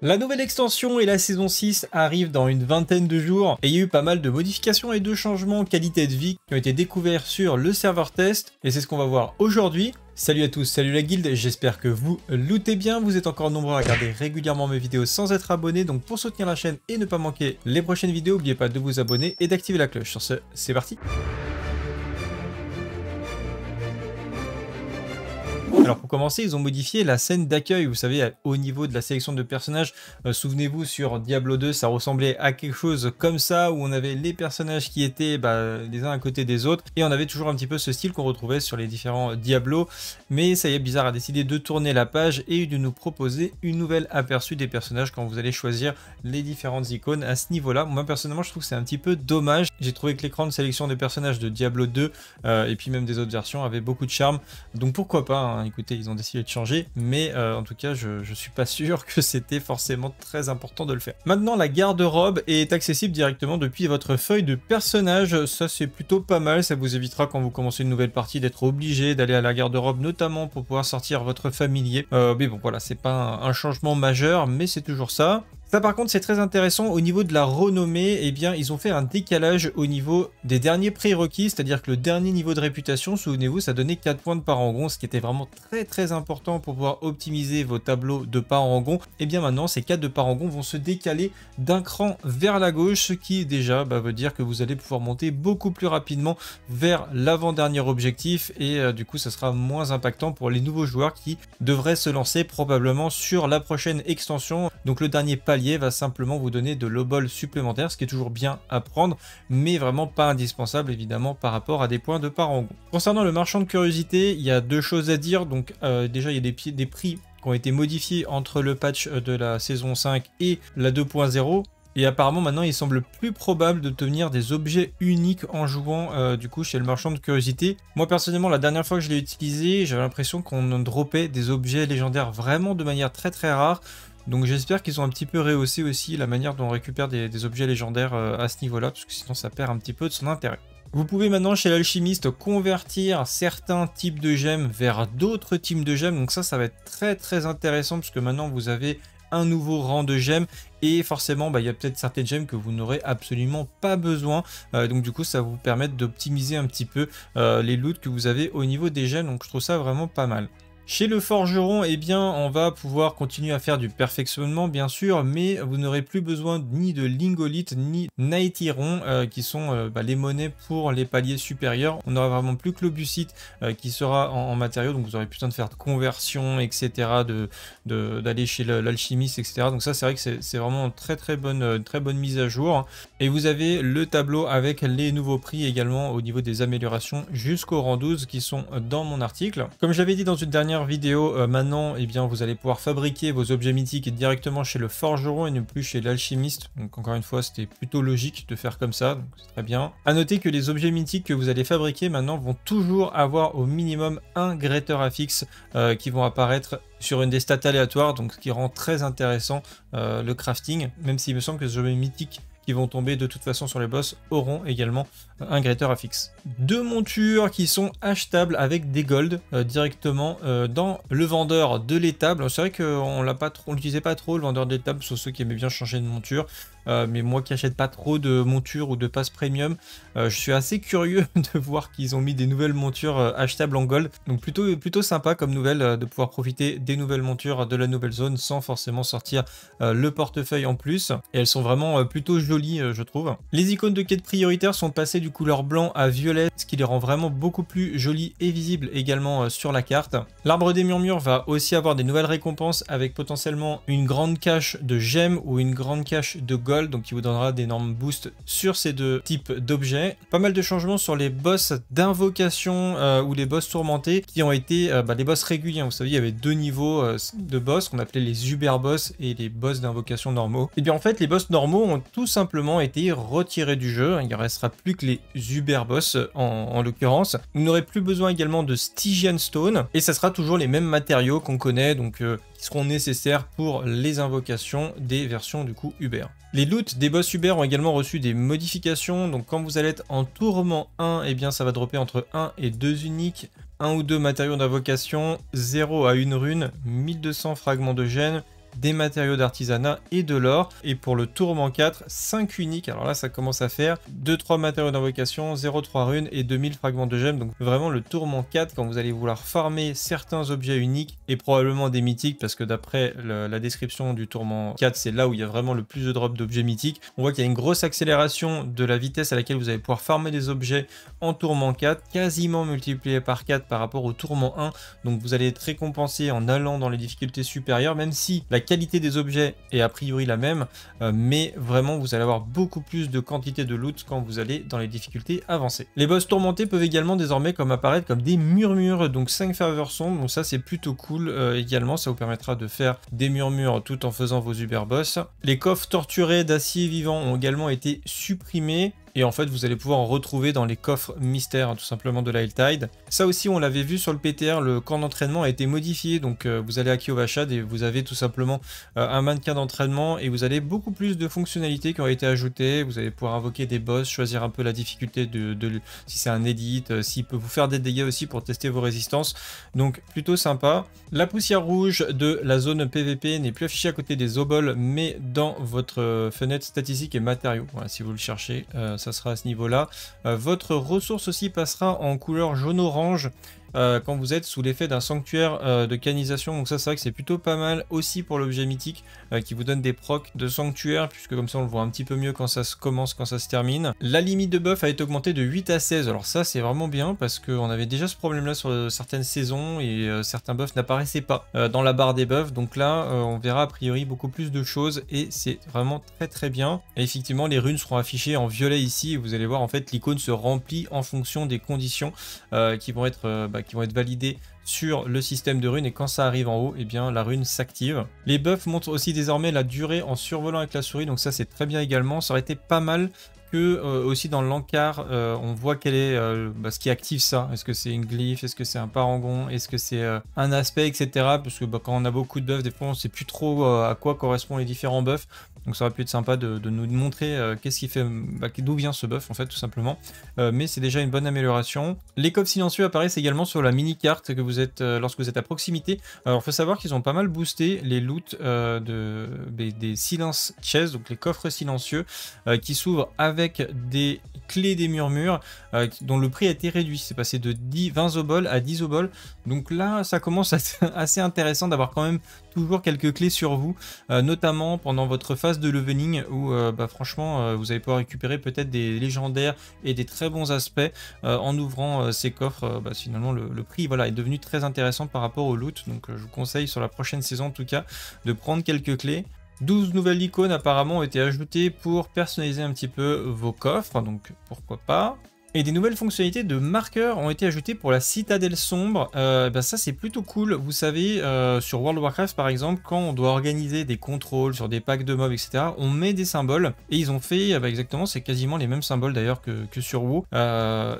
La nouvelle extension et la saison 6 arrivent dans une vingtaine de jours et il y a eu pas mal de modifications et de changements qualité de vie qui ont été découverts sur le serveur test et c'est ce qu'on va voir aujourd'hui. Salut à tous, salut la guilde, j'espère que vous lootez bien, vous êtes encore nombreux à regarder régulièrement mes vidéos sans être abonnés, donc pour soutenir la chaîne et ne pas manquer les prochaines vidéos, n'oubliez pas de vous abonner et d'activer la cloche. Sur ce, c'est parti. Alors pour commencer, ils ont modifié la scène d'accueil, vous savez, au niveau de la sélection de personnages. Souvenez-vous, sur Diablo 2, ça ressemblait à quelque chose comme ça, où on avait les personnages qui étaient les uns à côté des autres, et on avait toujours un petit peu ce style qu'on retrouvait sur les différents Diablo. Mais ça y est, Blizzard a décidé de tourner la page et de nous proposer une nouvelle aperçu des personnages quand vous allez choisir les différentes icônes à ce niveau-là. Moi personnellement, je trouve que c'est un petit peu dommage. J'ai trouvé que l'écran de sélection des personnages de Diablo 2 et puis même des autres versions avait beaucoup de charme, donc pourquoi pas, hein. Écoutez, ils ont décidé de changer, mais en tout cas, je suis pas sûr que c'était forcément très important de le faire. Maintenant, la garde-robe est accessible directement depuis votre feuille de personnage. Ça, c'est plutôt pas mal. Ça vous évitera quand vous commencez une nouvelle partie d'être obligé d'aller à la garde-robe, notamment pour pouvoir sortir votre familier. Mais bon, voilà, c'est pas un changement majeur, mais c'est toujours ça. Ça par contre c'est très intéressant au niveau de la renommée, eh bien ils ont fait un décalage au niveau des derniers prérequis, c'est-à-dire que le dernier niveau de réputation, souvenez-vous, ça donnait 4 points de parangon, ce qui était vraiment très important pour pouvoir optimiser vos tableaux de parangon. Et bien maintenant ces 4 de parangon vont se décaler d'un cran vers la gauche, ce qui déjà veut dire que vous allez pouvoir monter beaucoup plus rapidement vers l'avant-dernier objectif et du coup ça sera moins impactant pour les nouveaux joueurs qui devraient se lancer probablement sur la prochaine extension. Donc le dernier palier va simplement vous donner de l'obol supplémentaire, ce qui est toujours bien à prendre, mais vraiment pas indispensable évidemment par rapport à des points de parangon. Concernant le marchand de curiosité, il y a deux choses à dire. Donc déjà il y a des prix qui ont été modifiés entre le patch de la saison 5 et la 2.0. Et apparemment maintenant il semble plus probable d'obtenir des objets uniques en jouant du coup chez le marchand de curiosité. Moi personnellement la dernière fois que je l'ai utilisé, j'avais l'impression qu'on dropait des objets légendaires vraiment de manière très rare. Donc j'espère qu'ils ont un petit peu rehaussé aussi la manière dont on récupère des objets légendaires à ce niveau-là, parce que sinon ça perd un petit peu de son intérêt. Vous pouvez maintenant chez l'alchimiste convertir certains types de gemmes vers d'autres types de gemmes, donc ça va être très intéressant, parce que maintenant vous avez un nouveau rang de gemmes et forcément il y a peut-être certaines gemmes que vous n'aurez absolument pas besoin, donc du coup ça va vous permettre d'optimiser un petit peu les loots que vous avez au niveau des gemmes, donc je trouve ça vraiment pas mal. Chez le forgeron, eh bien, on va pouvoir continuer à faire du perfectionnement, bien sûr, mais vous n'aurez plus besoin ni de lingolite ni naitiron, qui sont les monnaies pour les paliers supérieurs. On n'aura vraiment plus que l'obucite qui sera en matériaux, donc vous aurez plus besoin de faire de conversion, etc., d'aller chez l'alchimiste, etc. Donc ça, c'est vrai que c'est vraiment une très bonne mise à jour. Et vous avez le tableau avec les nouveaux prix également au niveau des améliorations jusqu'au rang 12 qui sont dans mon article. Comme je l'avais dit dans une dernière vidéo, maintenant eh bien, vous allez pouvoir fabriquer vos objets mythiques directement chez le forgeron et ne plus chez l'alchimiste. Donc encore une fois, c'était plutôt logique de faire comme ça, donc c'est très bien. A noter que les objets mythiques que vous allez fabriquer maintenant vont toujours avoir au minimum un greater affix qui vont apparaître sur une des stats aléatoires, donc ce qui rend très intéressant le crafting, même s'il me semble que les objets mythiques qui vont tomber de toute façon sur les boss auront également un greater affix. Deux montures qui sont achetables avec des gold directement dans le vendeur de l'étable. C'est vrai qu'on l'utilisait pas trop, le vendeur de l'étable, sauf ceux qui aimaient bien changer de monture. Mais moi qui achète pas trop de montures ou de passes premium, je suis assez curieux de voir qu'ils ont mis des nouvelles montures achetables en gold. Donc plutôt sympa comme nouvelle de pouvoir profiter des nouvelles montures de la nouvelle zone sans forcément sortir le portefeuille en plus. Et elles sont vraiment plutôt jolies je trouve. Les icônes de quête prioritaire sont passées du couleur blanc à violet, ce qui les rend vraiment beaucoup plus jolies et visibles également sur la carte. L'arbre des murmures va aussi avoir des nouvelles récompenses avec potentiellement une grande cache de gemmes ou une grande cache de gold, donc qui vous donnera d'énormes boosts sur ces deux types d'objets. Pas mal de changements sur les boss d'invocation ou les boss tourmentés qui ont été les boss réguliers. Vous savez, il y avait deux niveaux de boss qu'on appelait les uber boss et les boss d'invocation normaux. Et bien en fait les boss normaux ont tout simplement été retirés du jeu. Il ne restera plus que les uber boss en l'occurrence. Vous n'aurez plus besoin également de Stygian Stone et ça sera toujours les mêmes matériaux qu'on connaît, donc qui seront nécessaires pour les invocations des versions du coup Uber. Les loots des boss Uber ont également reçu des modifications, donc quand vous allez être en tourment 1, eh bien ça va dropper entre 1 et 2 uniques, 1 ou 2 matériaux d'invocation, 0 à 1 rune, 1200 fragments de gène, des matériaux d'artisanat et de l'or. Et pour le tourment 4, 5 uniques. Alors là, ça commence à faire 2-3 matériaux d'invocation, 0,3 runes et 2000 fragments de gemmes. Donc vraiment le tourment 4, quand vous allez vouloir farmer certains objets uniques et probablement des mythiques, parce que d'après la description du tourment 4, c'est là où il y a vraiment le plus de drops d'objets mythiques. On voit qu'il y a une grosse accélération de la vitesse à laquelle vous allez pouvoir farmer des objets en tourment 4, quasiment multiplié par 4 par rapport au tourment 1. Donc vous allez être récompensé en allant dans les difficultés supérieures, même si la qualité des objets est a priori la même, mais vraiment vous allez avoir beaucoup plus de quantité de loot quand vous allez dans les difficultés avancées. Les boss tourmentés peuvent également désormais apparaître comme des murmures, donc 5 ferveurs sombres, donc ça c'est plutôt cool également, ça vous permettra de faire des murmures tout en faisant vos uber boss. Les coffres torturés d'acier vivant ont également été supprimés. Et en fait, vous allez pouvoir en retrouver dans les coffres mystères, hein, tout simplement de la Helltide. Ça aussi, on l'avait vu sur le PTR, le camp d'entraînement a été modifié. Donc, vous allez à Kyovashad et vous avez tout simplement un mannequin d'entraînement et vous avez beaucoup plus de fonctionnalités qui ont été ajoutées. Vous allez pouvoir invoquer des boss, choisir un peu la difficulté si c'est un edit, s'il peut vous faire des dégâts aussi pour tester vos résistances. Donc, plutôt sympa. La poussière rouge de la zone PVP n'est plus affichée à côté des obols, mais dans votre fenêtre statistique et matériaux. Voilà, si vous le cherchez, ça sera à ce niveau-là. Votre ressource aussi passera en couleur jaune-orange quand vous êtes sous l'effet d'un sanctuaire de canisation. Donc ça, c'est vrai que c'est plutôt pas mal aussi pour l'objet mythique qui vous donne des procs de sanctuaire, puisque comme ça on le voit un petit peu mieux quand ça se commence, quand ça se termine. La limite de buff a été augmentée de 8 à 16. Alors ça, c'est vraiment bien parce qu'on avait déjà ce problème-là sur certaines saisons et certains buffs n'apparaissaient pas dans la barre des buffs. Donc là, on verra a priori beaucoup plus de choses et c'est vraiment très bien. Et effectivement, les runes seront affichées en violet ici et vous allez voir en fait l'icône se remplit en fonction des conditions qui vont être validées sur le système de runes, et quand ça arrive en haut, et bien la rune s'active. Les buffs montrent aussi désormais la durée en survolant avec la souris, donc ça c'est très bien également. Ça aurait été pas mal que aussi dans l'encart on voit quel est ce qui active ça. Est-ce que c'est une glyphe, est-ce que c'est un parangon, est-ce que c'est un aspect, etc. Parce que quand on a beaucoup de buffs, des fois on sait plus trop à quoi correspondent les différents buffs. Donc ça aurait pu être sympa de nous montrer qu'est-ce qui fait, d'où vient ce buff en fait, tout simplement. Mais c'est déjà une bonne amélioration. Les coffres silencieux apparaissent également sur la mini-carte que vous êtes lorsque vous êtes à proximité. Alors il faut savoir qu'ils ont pas mal boosté les loots des silence chests, donc les coffres silencieux qui s'ouvrent avec des clés des murmures dont le prix a été réduit. C'est passé de 20 obols à 10 obols. Donc là, ça commence à être assez intéressant d'avoir quand même toujours quelques clés sur vous, notamment pendant votre phase de leveling où franchement vous allez pouvoir récupérer peut-être des légendaires et des très bons aspects en ouvrant ces coffres. Finalement le prix est devenu très intéressant par rapport au loot. Donc je vous conseille sur la prochaine saison en tout cas de prendre quelques clés. 12 nouvelles icônes apparemment ont été ajoutées pour personnaliser un petit peu vos coffres, donc pourquoi pas. Et des nouvelles fonctionnalités de marqueurs ont été ajoutées pour la citadelle sombre. Ça c'est plutôt cool. Vous savez, sur World of Warcraft par exemple, quand on doit organiser des contrôles sur des packs de mobs, etc., on met des symboles. Et ils ont fait, exactement, c'est quasiment les mêmes symboles d'ailleurs que sur WoW.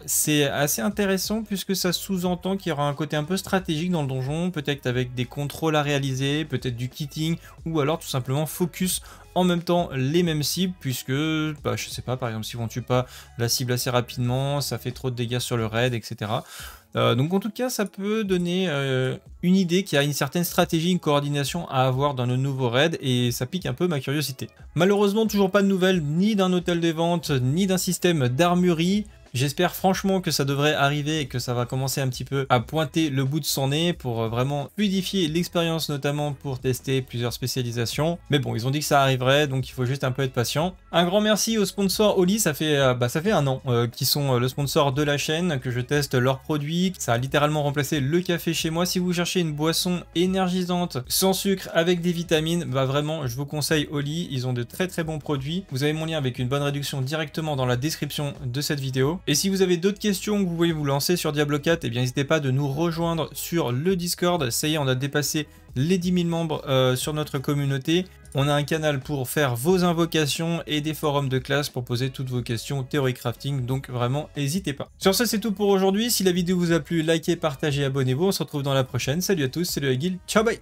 C'est assez intéressant puisque ça sous-entend qu'il y aura un côté un peu stratégique dans le donjon, peut-être avec des contrôles à réaliser, peut-être du kitting, ou alors tout simplement focus en même temps les mêmes cibles, puisque je sais pas, par exemple si on tue pas la cible assez rapidement, ça fait trop de dégâts sur le raid, etc. Donc en tout cas ça peut donner une idée qu'il y a une certaine stratégie, une coordination à avoir dans le nouveau raid, et ça pique un peu ma curiosité. Malheureusement toujours pas de nouvelles ni d'un hôtel des ventes ni d'un système d'armurerie. J'espère franchement que ça devrait arriver et que ça va commencer un petit peu à pointer le bout de son nez pour vraiment fluidifier l'expérience, notamment pour tester plusieurs spécialisations. Mais bon, ils ont dit que ça arriverait, donc il faut juste un peu être patient. Un grand merci aux sponsors Oli, ça fait un an qu'ils sont le sponsor de la chaîne, que je teste leurs produits. Ça a littéralement remplacé le café chez moi. Si vous cherchez une boisson énergisante, sans sucre, avec des vitamines, vraiment je vous conseille Oli, ils ont de très bons produits. Vous avez mon lien avec une bonne réduction directement dans la description de cette vidéo. Et si vous avez d'autres questions que vous voulez vous lancer sur Diablo 4, eh bien n'hésitez pas de nous rejoindre sur le Discord. Ça y est, on a dépassé les 10 000 membres sur notre communauté. On a un canal pour faire vos invocations et des forums de classe pour poser toutes vos questions théorie crafting, donc vraiment n'hésitez pas. Sur ce, c'est tout pour aujourd'hui. Si la vidéo vous a plu, likez, partagez, abonnez-vous. On se retrouve dans la prochaine. Salut à tous, c'est le Aguil. Ciao, bye!